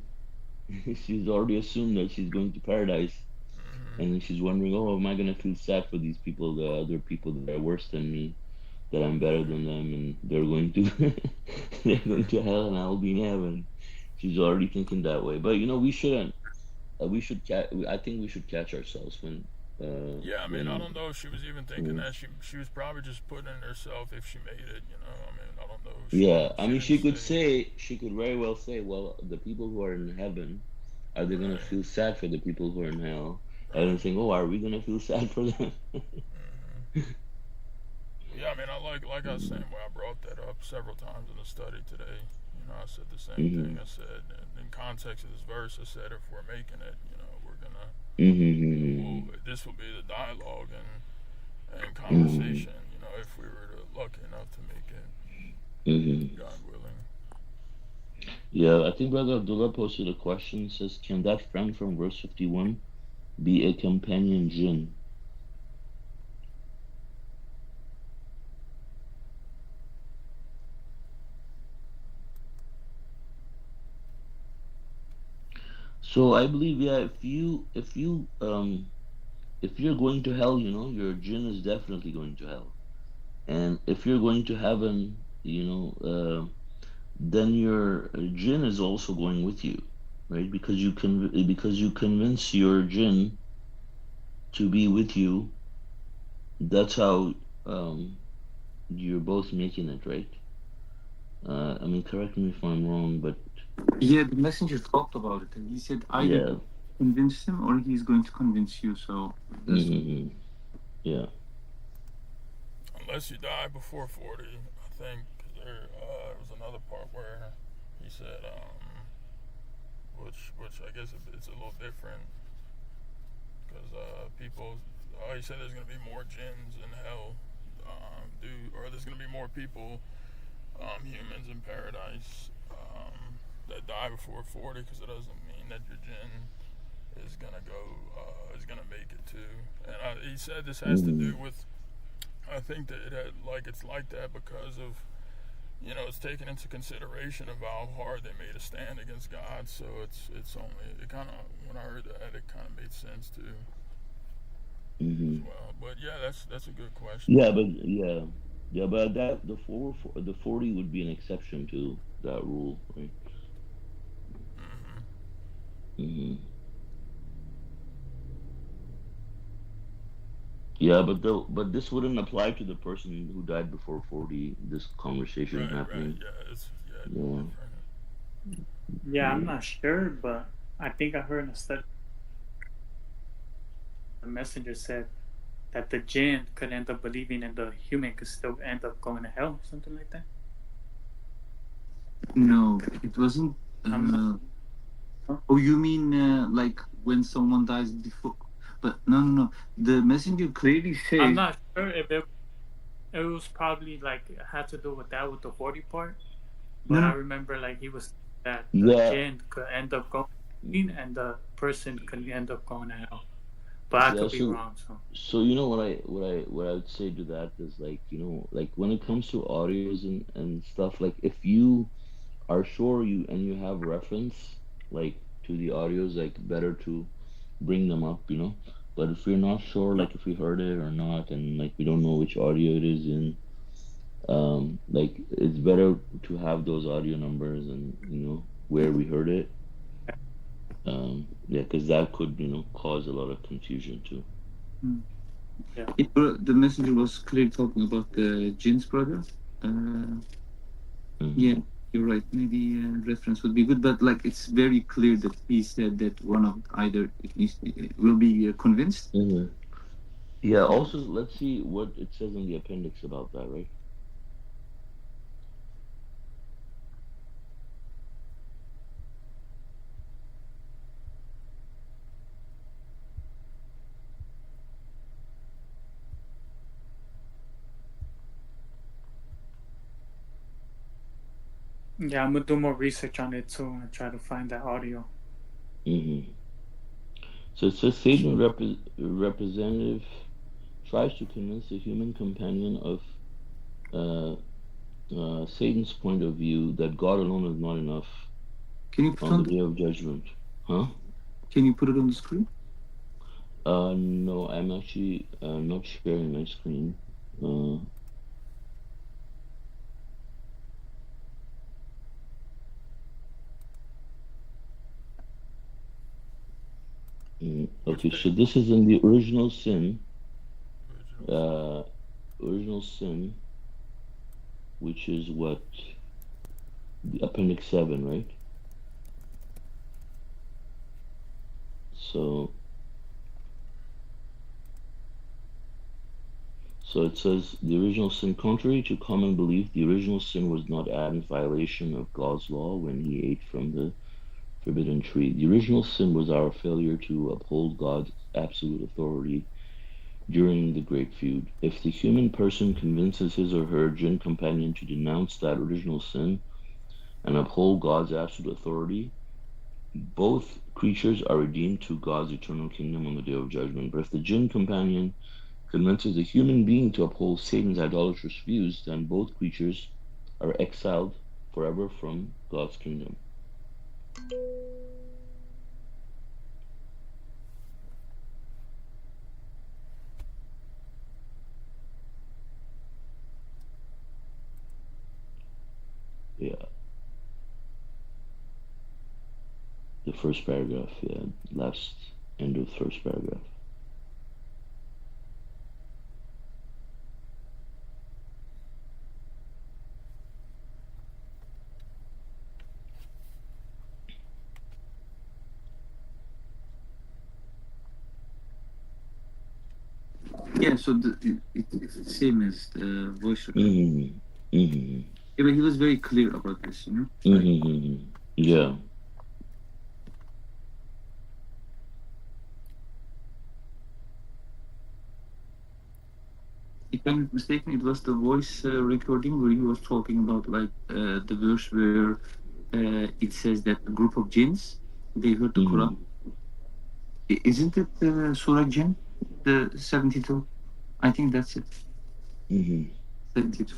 she's already assumed that she's going to paradise, Hmm. and she's wondering, oh, am I gonna feel sad for these people, the other people that are worse than me, that I'm better Yeah. than them, and they're going to they're going Hmm. to hell, and I'll be in heaven. She's already thinking that way. But we shouldn't. We should. I think we should catch ourselves when. Yeah, I mean, I when don't know if she was even thinking mm, that. She was probably just putting in herself if she made it. You know, I mean, I don't know. yeah, I She mean, didn't say. she could very well say, well, the people who are in heaven, are they gonna Right, feel sad for the people who are in hell? I don't right. think, oh, are we gonna feel sad for them? Hmm. Yeah, I mean, like I was saying, when I brought that up several times in the study today. You know, I said the same thing. Mm-hmm. I said in context of this verse, I said if we're making it, you know, we're gonna. Mm-hmm. This will be the dialogue and Mm-hmm. conversation. You know, if we were lucky enough to make it, Mm-hmm. God willing. Yeah, I think Brother Abdullah posted a question. Says, can that friend from verse 51 be a companion jinn? So I believe, yeah, if you're going to hell, your jinn is definitely going to hell. And if you're going to heaven, then your jinn is also going with you, right? Because you convince your jinn to be with you. That's how you're both making it, right? I mean, correct me if I'm wrong, but Yeah, the messenger talked about it, and he said either yeah, convince him or he's going to convince you. So that's hmm yeah, Unless you die before 40, I think there was another part where he said, which I guess it's a little different because people. He said there's gonna be more jinns in hell, or there's gonna be more people, humans in paradise, that die before 40 because it doesn't mean that your jinn is gonna make it too. And he said this has to do hmm with. I think that it's like that because of it's taken into consideration of how hard they made a stand against God. So it's only it kind of when I heard that it kind of made sense too as hmm well. But yeah, that's a good question. yeah, but yeah, yeah, but that the 40 would be an exception to that rule, right? Hmm. hmm Yeah, but this wouldn't apply to the person who died before 40. This conversation Right, right. happening. Yeah, it's Yeah, different. Yeah, I'm yeah. not sure, but I think I heard in a study the messenger said that the jinn could end up believing and the human could still end up going to hell, something like that. no, it wasn't. I'm not. Uh, oh, you mean like when someone dies before? But no, no, no. The messenger clearly I'm says not sure if it was probably like it had to do with that with the 40 part, no, but I no. remember like he was that the Yeah, jinn could end up going mhm. and the person could end up going to hell. But I Yeah. could be So, wrong. So what I would say to that is, like, like when it comes to audios and stuff, like if you are sure you have reference, like, to the audios, like, better to bring them up. But if we're not sure, no, like if we heard it or not, and like we don't know which audio it is in, like it's better to have those audio numbers and where we heard it. Yeah, because that could cause a lot of confusion too. Mm. yeah, The messenger was clearly talking about the jin's brother. Uh, yeah, hmm you're right. Maybe reference would be good, but like it's very clear that he said that one of either it will be convinced. hmm Yeah. Also, let's see what it says in the appendix about that, right? yeah. I'm gonna do more research on it too and try to find that audio. hmm So it says Satan representative tries to convince the human companion of uh, Satan's point of view that God alone is not enough Can you put on on the the, day of judgment. Huh? Can you put it on the screen? No, I'm actually not sharing my screen. Uh, Which Okay, page? so this is in the original sin. Original sin. Uh, original sin, which is what the Appendix 7, right? So, so it says the original sin. Contrary to common belief, the original sin was not Adam's violation of God's law when he ate from the forbidden tree. The original sin was our failure to uphold God's absolute authority during the great feud. If the human person convinces his or her jinn companion to denounce that original sin and uphold God's absolute authority, both creatures are redeemed to God's eternal kingdom on the day of judgment. But if the jinn companion convinces a human being to uphold Satan's idolatrous views, then both creatures are exiled forever from God's kingdom. Yeah, the first paragraph, yeah, last end of first paragraph. Yeah, so it's the same as the voice recorder. Mm-hmm. Mm-hmm. Yeah, but he was very clear about this, Like, Mm-hmm. Yeah. if I'm not mistaken, it was the voice recording where he was talking about like the verse where it says that a group of jinns they heard the Mm-hmm. Quran. Isn't it Surah Jinn, the 72? I think that's it. Mm-hmm. 72.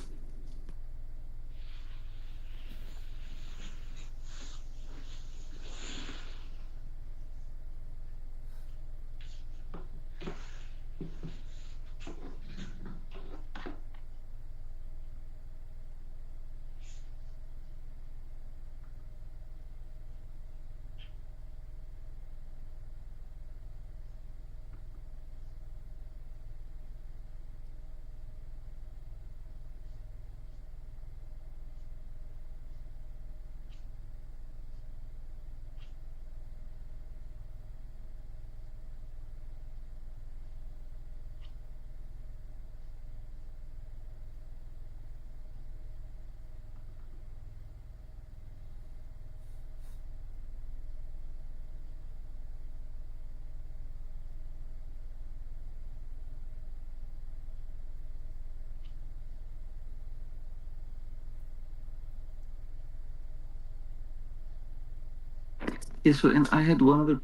Yeah, so and I had one other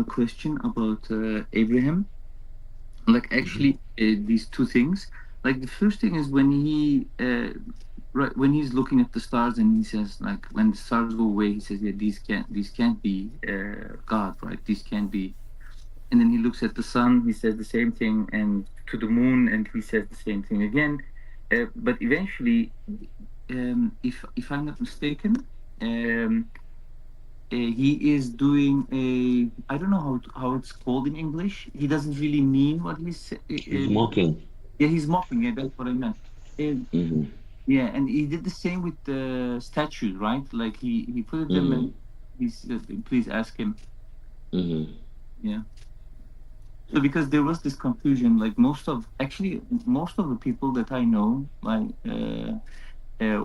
question about Abraham. Like Mm-hmm. actually, these two things. Like the first thing is when he right when he's looking at the stars and he says like when the stars go away, he says, yeah, these can't be God, right? These can't be. And then he looks at the sun, he says the same thing, and to the moon, and he says the same thing again. But eventually, if I'm not mistaken, he is doing a, I don't know how it's called in English. He doesn't really mean what He's mocking. yeah, he's mocking it. That's what I meant. And, Mm-hmm. yeah, and he did the same with the statues, right? Like he put it them Mm-hmm. and he said, please ask him. Mm-hmm. Yeah. So because there was this confusion, like most of the people that I know, like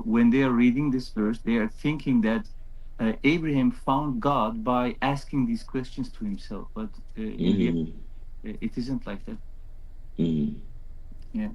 when they are reading this verse, they are thinking that Abraham found God by asking these questions to himself, but in the Mm-hmm. it isn't like that. Mm-hmm. Yeah.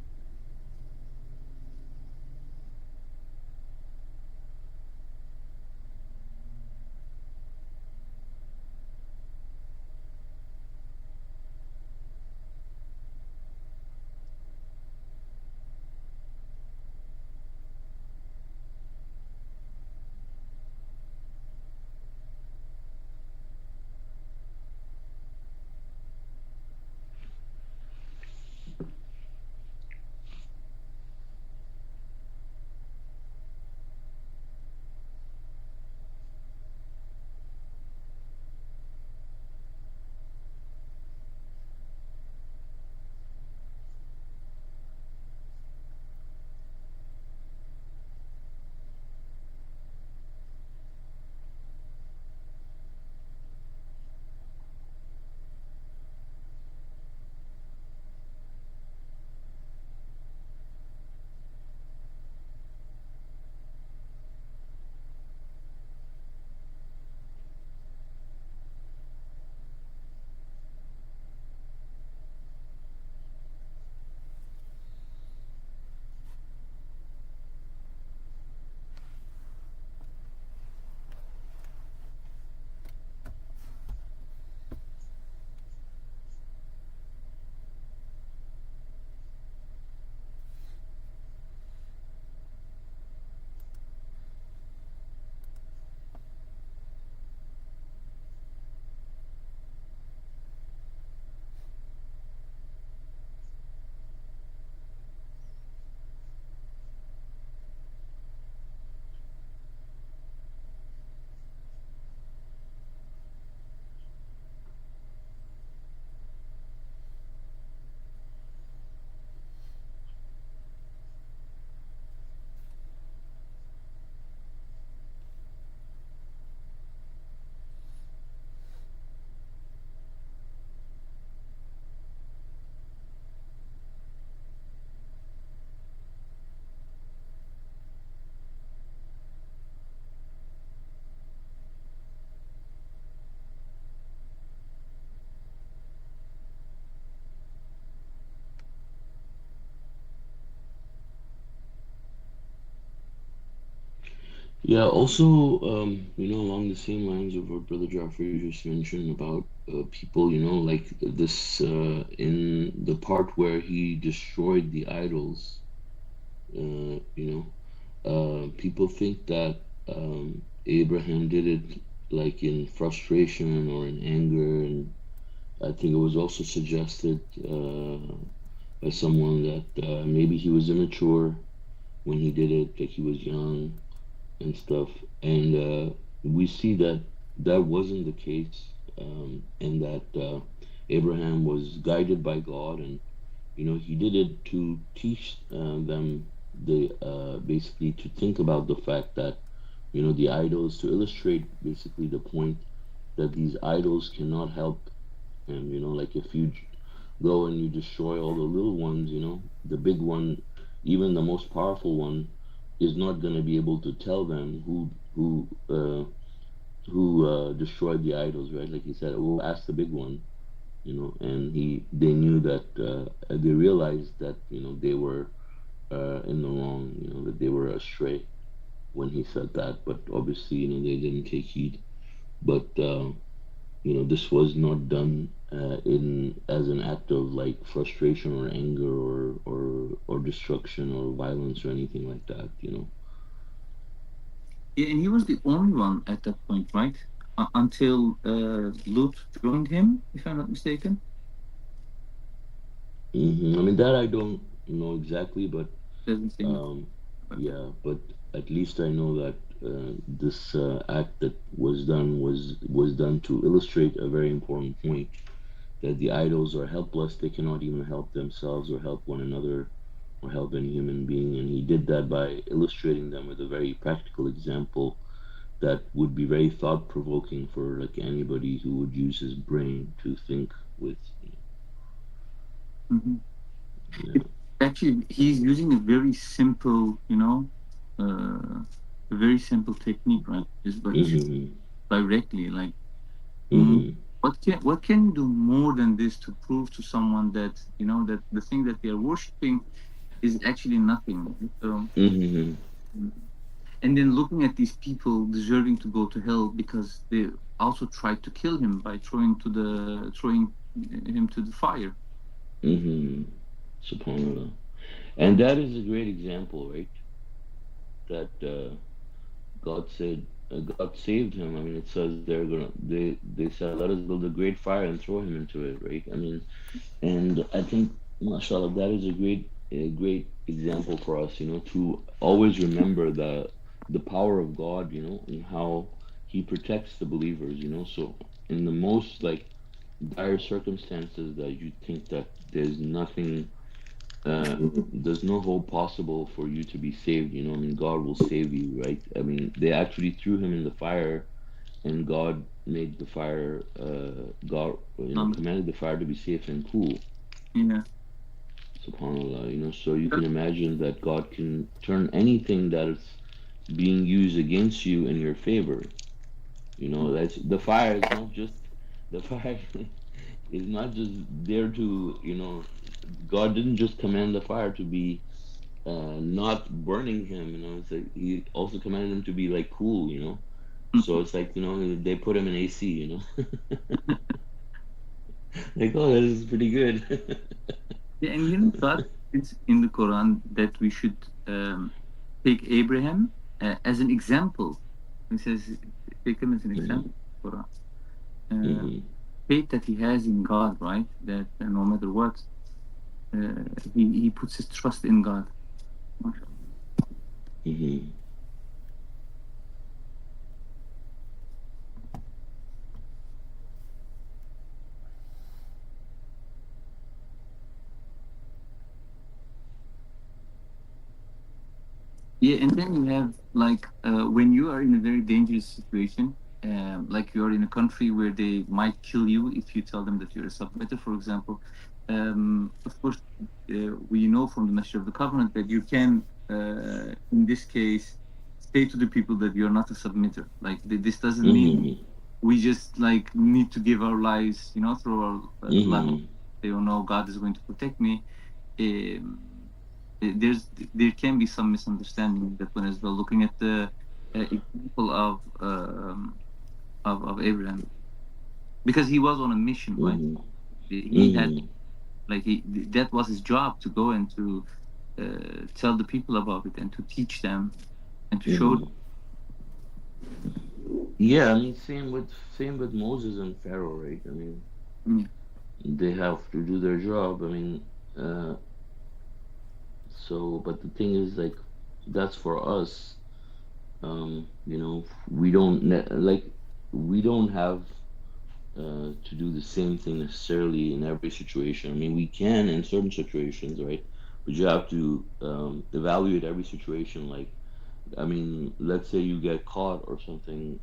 Yeah, also, along the same lines of what Brother Jaffer just mentioned about people, like this in the part where he destroyed the idols, people think that Abraham did it like in frustration or in anger, and I think it was also suggested by someone that maybe he was immature when he did it, that he was young and stuff. And we see that that wasn't the case, and that Abraham was guided by God, and he did it to teach them the basically to think about the fact that the idols, to illustrate basically the point that these idols cannot help him. Like if you go and you destroy all the little ones, the big one, even the most powerful one, is not going to be able to tell them who destroyed the idols, right? Like he said, "Oh, ask the big one," and they knew that they realized that they were in the wrong, that they were astray when he said that. But obviously, they didn't take heed. But this was not done in as an act of like frustration or anger or destruction or violence or anything like that. Yeah, and he was the only one at that point, right? Until Lut joined him, if I'm not mistaken. I mean that I don't know exactly, but Doesn't say anything. um, But yeah, but at least I know that this act that was done to illustrate a very important point, that the idols are helpless; they cannot even help themselves or help one another or help any human being. And he did that by illustrating them with a very practical example that would be very thought provoking for like anybody who would use his brain to think with. mhm. Yeah. It- Actually, he's using a very simple, a very simple technique, right? Is but Mm-hmm. directly, like, mm, Mm-hmm. what can you do more than this to prove to someone that that the thing that they are worshiping is actually nothing? So, Mm-hmm. and then looking at these people deserving to go to hell because they also tried to kill him by throwing him to the fire. Mm-hmm. Subhanallah. And that is a great example, right? That God saved him. I mean, it says they said, "Let us build a great fire and throw him into it." Right? I mean, and I think, mashallah, that is a great example for us, to always remember the power of God, and how He protects the believers, So in the most like dire circumstances that you think that there's no hope possible for you to be saved, I mean, God will save you, right? I mean, they actually threw him in the fire, and God made the fire, God, commanded the fire to be safe and cool. Yeah. SubhanAllah, so you can imagine that God can turn anything that is being used against you in your favor. That's the fire is not just the fire is not just there to, God didn't just command the fire to be not burning him, it's like he also commanded him to be like cool, So it's like, they put him in AC, like, oh, this is pretty good. Yeah, and God is in the Quran that we should take Abraham as an example. He says, take him as an Hmm. example. Quran. Uh, Hmm. faith that he has in God, right? That no matter what, he puts his trust in God. Hmm. Yeah, and then you have like when you are in a very dangerous situation, like you are in a country where they might kill you if you tell them that you're a submitter, for example. Of course, we know from the message of the covenant that you can, in this case, say to the people that you're not a submitter. Like this doesn't mean Hmm. we just like need to give our lives, throw our life. Hmm. They don't know God is going to protect me. Um, there's there can be some misunderstanding in that one as well. Looking at the example of Abraham, because he was on a mission, right? Mm-hmm. He had Mm-hmm. like that was his job, to go and to tell the people about it and to teach them and to show them. Mm-hmm. Yeah, I mean, same with Moses and Pharaoh, right? I mean, Mm. they have to do their job. I mean, uh, but the thing is, like, that's for us. You know, we don't have to do the same thing necessarily in every situation. I mean, we can in certain situations, right? But you have to evaluate every situation. Like, I mean, let's say you get caught or something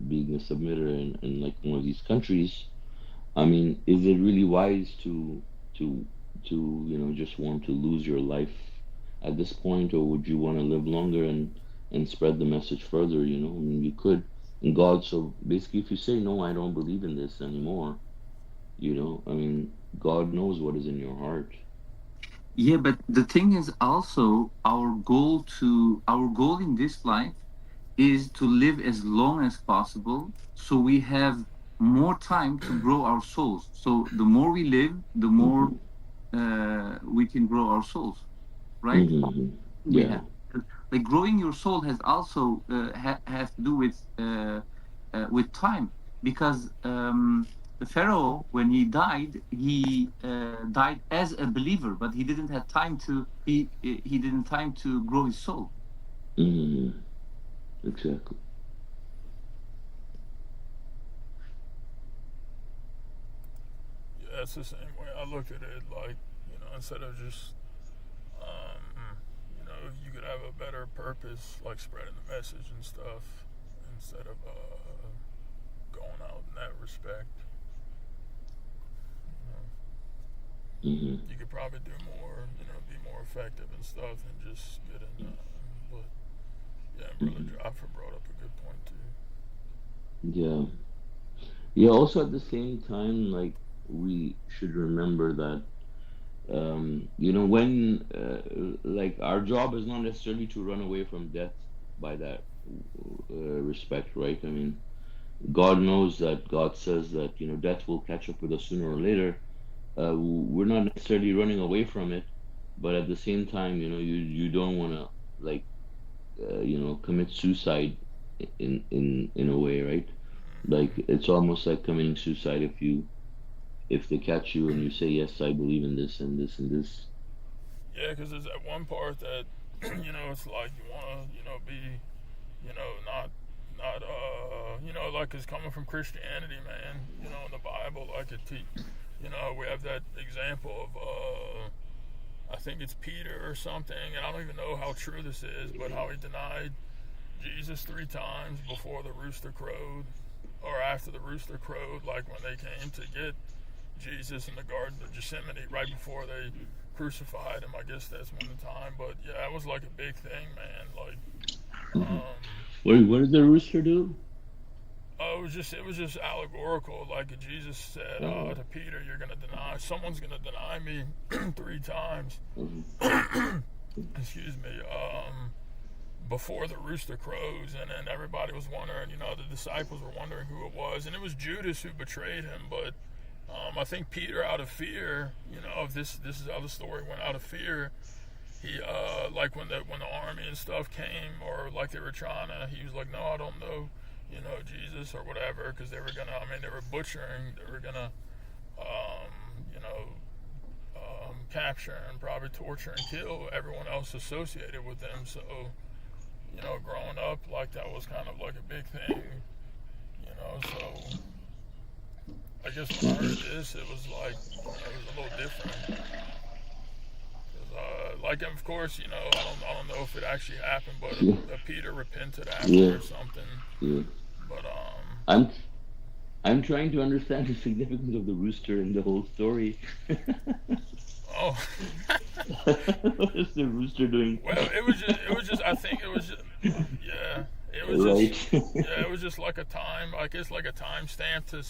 being a submitter in like one of these countries. I mean, is it really wise to just want to lose your life at this point, or would you want to live longer and spread the message further? You know, I mean, you could. And God, so basically, if you say no, I don't believe in this anymore. I mean, God knows what is in your heart. Yeah, but the thing is also our goal in this life is to live as long as possible, so we have more time to grow our souls. So the more we live, the more Mm-hmm. we can grow our souls, right? Mm-hmm. We Yeah. have, like, growing your soul has also has to do with time, because the Pharaoh, when he died, he died as a believer, but he didn't have time to he didn't time to grow his soul. Mm-hmm. Exactly. Yeah, it's the same way I look at it. Like, instead of just, you could have a better purpose, like spreading the message and stuff, instead of going out in that respect. Mm-hmm. You could probably do more, be more effective and stuff than just getting. But yeah, Brother Mm-hmm. Jaffa brought up a good point too. Yeah. Yeah. Also, at the same time, like, we should remember that when like, our job is not necessarily to run away from death by that respect, right? I mean, God knows that. God says that death will catch up with us sooner or later. We're not necessarily running away from it, but at the same time, you don't want to, like, commit suicide in a way, right? Like, it's almost like committing suicide if they catch you and you say, yes, I believe in this and this and this. Yeah, because there's that one part that, it's like you want to, be, not, like it's coming from Christianity, man. In the Bible, like we have that example of, I think it's Peter or something, and I don't even know how true this is, but how he denied Jesus 3 times before the rooster crowed, or after the rooster crowed, like when they came to get Jesus in the Garden of Gethsemane right before they crucified him. I guess that's one time, but yeah, it was like a big thing, man. Like, Hmm. What did the rooster do? it was just allegorical. Like Jesus said Oh. to Peter, "You're gonna deny. Someone's gonna deny me 3 times." Mhm. Excuse me. Before the rooster crows, and then everybody was wondering. The disciples were wondering who it was, and it was Judas who betrayed him. But I think Peter, out of fear, this is how the story went. Out of fear, he like when the army and stuff came, or like they were trying to, he was like, no, I don't know, Jesus or whatever, because they were gonna, they were butchering, they were gonna, um, you know, capture and probably torture and kill everyone else associated with them. So, growing up, like, that was kind of like a big thing, so I guess when I heard this, it was like, it was a little different. Like, of course, I don't know if it actually happened, but Yeah. Peter repented after Yeah. or something. Yeah. But I'm I'm trying to understand the significance of the rooster in the whole story. oh, What is the rooster doing? well, it was just. I think it was just, yeah, it was just, Right. yeah, it was just like a time. I guess like a time stamp to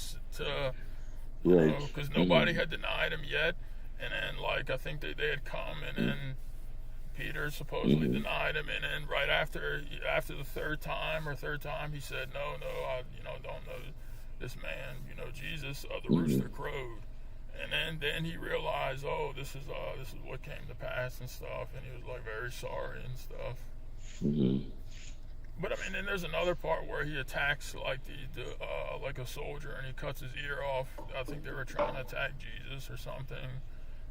Right. because nobody Mm. had denied him yet, and then, like, I think they had come, and then Peter supposedly denied him, and then right after the third time, he said, "No, I don't know this man, Jesus." The rooster crowed, and then he realized, oh, this is what came to pass and stuff, and he was like very sorry and stuff. But I mean, then there's another part where he attacks like like a soldier, and he cuts his ear off. I think they were trying to attack Jesus or something.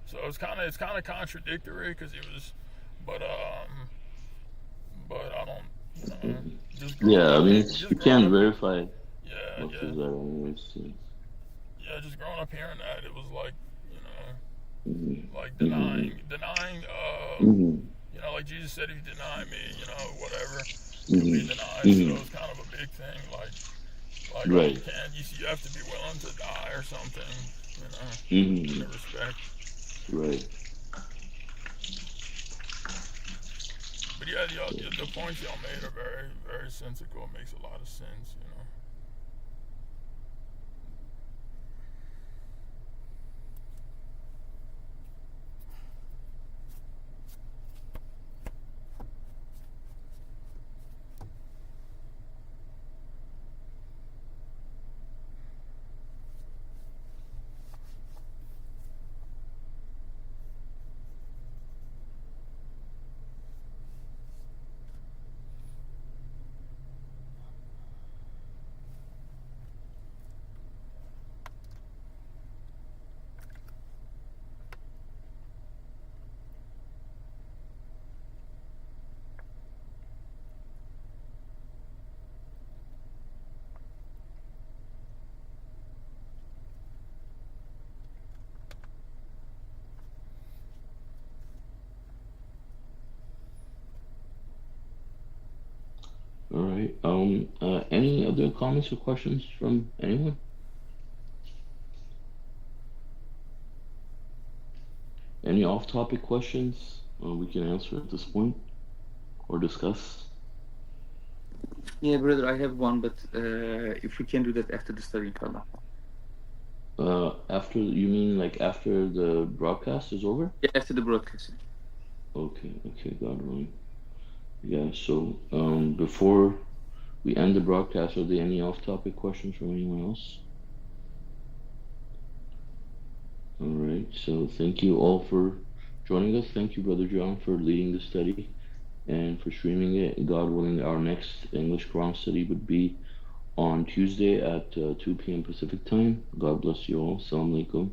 So it's kind of contradictory because he was, but I don't, just Yeah, I mean, you can't up, verify. Yeah. Yeah, just growing up hearing that, it was like, like denying, like Jesus said, if you deny me, whatever, you'll be denied. So it's kind of a big thing, like right. You have to be willing to die or something, in respect. Right. But yeah, the points y'all made are very, very sensical. It makes a lot of sense, All right. Any other comments or questions from anyone? Any off-topic questions we can answer at this point or discuss? Yeah, brother, I have one, but if we can do that after the study, inshallah. After, you mean like after the broadcast is over? Yeah, after the broadcast. Okay, God willing. Yeah, so before we end the broadcast, are there any off-topic questions from anyone else? All right, so thank you all for joining us. Thank you, Brother John, for leading the study and for streaming it. God willing, our next English Quran study would be on Tuesday at 2 p.m. Pacific time. God bless you all. Assalamu alaikum.